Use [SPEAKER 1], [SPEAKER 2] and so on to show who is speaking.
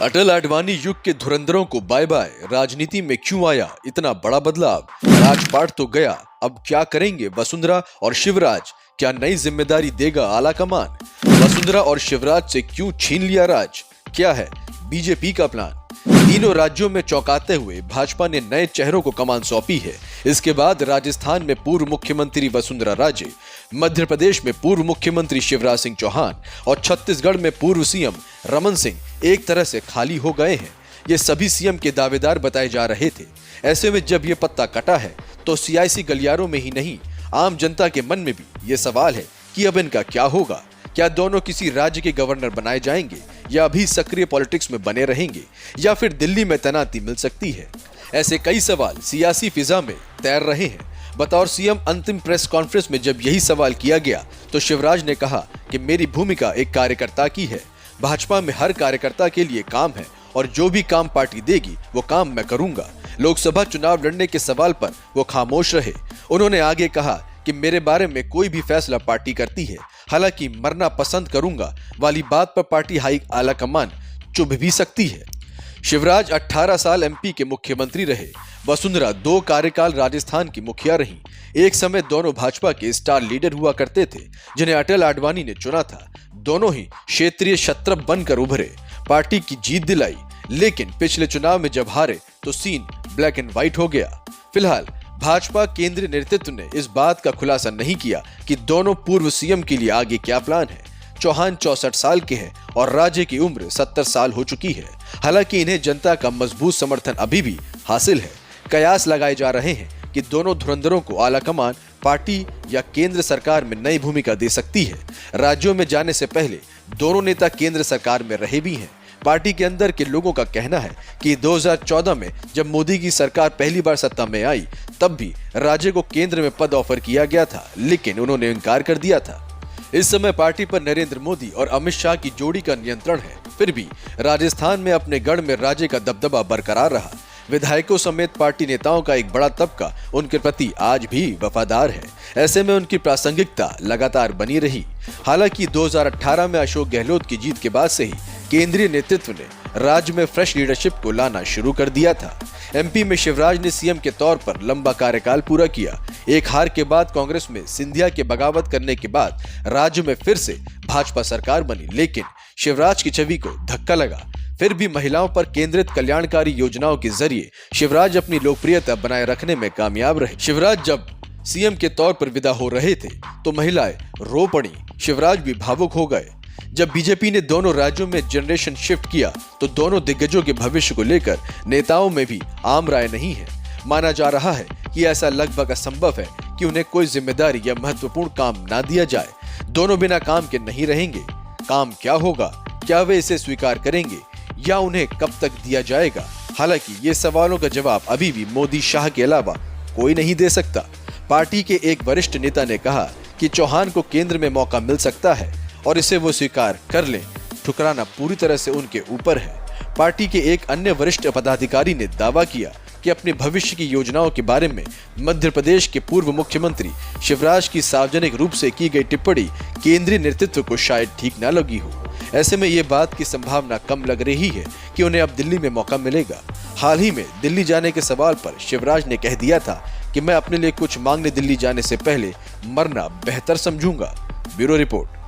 [SPEAKER 1] अटल आडवाणी युग के धुरंधरों को बाय बाय। राजनीति में क्यों आया इतना बड़ा बदलाव? राजपाट तो गया, अब क्या करेंगे वसुंधरा और शिवराज? क्या नई जिम्मेदारी देगा आला कमान? वसुंधरा और शिवराज से क्यों छीन लिया राज? क्या है बीजेपी का प्लान? तीनों राज्यों में चौंकाते हुए भाजपा ने नए चेहरों को कमान सौंपी है। इसके बाद राजस्थान में पूर्व मुख्यमंत्री वसुंधरा राजे, मध्य प्रदेश में पूर्व मुख्यमंत्री शिवराज सिंह चौहान और छत्तीसगढ़ में पूर्व सीएम रमन सिंह एक तरह से खाली हो गए हैं। ये सभी सीएम के दावेदार बताए जा रहे थे। ऐसे में जब ये पत्ता कटा है तो सियासी गलियारों में ही नहीं, आम जनता के मन में भी ये सवाल है कि अब इनका क्या होगा। क्या दोनों किसी राज्य के गवर्नर बनाए जाएंगे या अभी सक्रिय पॉलिटिक्स में बने रहेंगे या फिर दिल्ली में तैनाती मिल सकती है? ऐसे कई सवाल सियासी फिजा में तैर रहे हैं। बतौर सीएम अंतिम प्रेस कॉन्फ्रेंस में जब यही सवाल किया गया तो शिवराज ने कहा कि मेरी भूमिका एक कार्यकर्ता की है। भाजपा में हर कार्यकर्ता के लिए काम है और जो भी काम पार्टी देगी वो काम मैं करूंगा। लोकसभा चुनाव लड़ने के सवाल पर वो खामोश रहे। उन्होंने आगे कहा कि मेरे बारे में कोई भी फैसला पार्टी करती है, हालांकि मरना पसंद करूंगा वाली बात पर पार्टी हाई आला कमान चुभ भी सकती है। शिवराज 18 साल एमपी के मुख्यमंत्री रहे। वसुंधरा 2 कार्यकाल राजस्थान की मुखिया रही। एक समय दोनों भाजपा के स्टार लीडर हुआ करते थे जिन्हें अटल आडवाणी ने चुना था। दोनों ही क्षेत्रीय शत्रप बनकर उभरे, पार्टी की जीत दिलाई, लेकिन पिछले चुनाव में जब हारे तो सीन ब्लैक एंड व्हाइट हो गया। फिलहाल भाजपा केंद्रीय नेतृत्व ने इस बात का खुलासा नहीं किया कि दोनों पूर्व सीएम के लिए आगे क्या प्लान है। चौहान 64 साल के हैं और राजे की उम्र 70 साल हो चुकी है। हालांकि इन्हें जनता का मजबूत समर्थन अभी भी हासिल है। कयास लगाए जा रहे हैं कि दोनों धुरंधरों को आला कमान पार्टी या केंद्र सरकार में नई भूमिका दे सकती है। राज्यों में जाने से पहले दोनों नेता केंद्र सरकार में रहे भी हैं। पार्टी के अंदर के लोगों का कहना है कि 2014 में जब मोदी की सरकार पहली बार सत्ता में आई तब भी राजे को केंद्र में पद ऑफर किया गया था, लेकिन उन्होंने इनकार कर दिया था। इस समय पार्टी पर नरेंद्र मोदी और अमित शाह की जोड़ी का नियंत्रण है। फिर भी राजस्थान में अपने गढ़ में राजे का दबदबा बरकरार रहा। विधायकों समेत पार्टी नेताओं का एक बड़ा तबका उनके प्रति आज भी वफादार है। ऐसे में उनकी प्रासंगिकता लगातार बनी रही। हालांकि 2018 में अशोक गहलोत की जीत के बाद से ही केंद्रीय नेतृत्व ने राज्य में फ्रेश लीडरशिप को लाना शुरू कर दिया था। एमपी में शिवराज ने सीएम के तौर पर लंबा कार्यकाल पूरा किया। एक हार के बाद कांग्रेस में सिंधिया के बगावत करने के बाद राज्य में फिर से भाजपा सरकार बनी, लेकिन शिवराज की छवि को धक्का लगा। फिर भी महिलाओं पर केंद्रित कल्याणकारी योजनाओं के जरिए शिवराज अपनी लोकप्रियता बनाए रखने में कामयाब रहे। शिवराज जब सीएम के तौर पर विदा हो रहे थे तो महिलाएं रो पड़ी, शिवराज भी भावुक हो गए। जब बीजेपी ने दोनों राज्यों में जनरेशन शिफ्ट किया तो दोनों दिग्गजों के भविष्य को लेकर नेताओं में भी आम राय नहीं है। माना जा रहा है कि ऐसा लगभग असंभव है कि उन्हें कोई जिम्मेदारी या महत्वपूर्ण काम ना दिया जाए। दोनों बिना काम के नहीं रहेंगे। काम क्या होगा? क्या वे इसे स्वीकार करेंगे या उन्हें कब तक दिया जाएगा? हालांकि ये सवालों का जवाब अभी भी मोदी शाह के अलावा कोई नहीं दे सकता। पार्टी के एक वरिष्ठ नेता ने कहा कि चौहान को केंद्र में मौका मिल सकता है और इसे वो स्वीकार कर लें। ठुकराना पूरी तरह से उनके ऊपर है। पार्टी के एक अन्य वरिष्ठ पदाधिकारी ने दावा किया कि अपने भविष्य की योजनाओं के बारे में मध्य प्रदेश के पूर्व मुख्यमंत्री शिवराज की सार्वजनिक रूप से की गई टिप्पणी केंद्रीय नेतृत्व को शायद ठीक न लगी हो। ऐसे में ये बात की संभावना कम लग रही है कि उन्हें अब दिल्ली में मौका मिलेगा। हाल ही में दिल्ली जाने के सवाल पर शिवराज ने कह दिया था कि मैं अपने लिए कुछ मांगने दिल्ली जाने से पहले मरना बेहतर समझूंगा। Bureau report.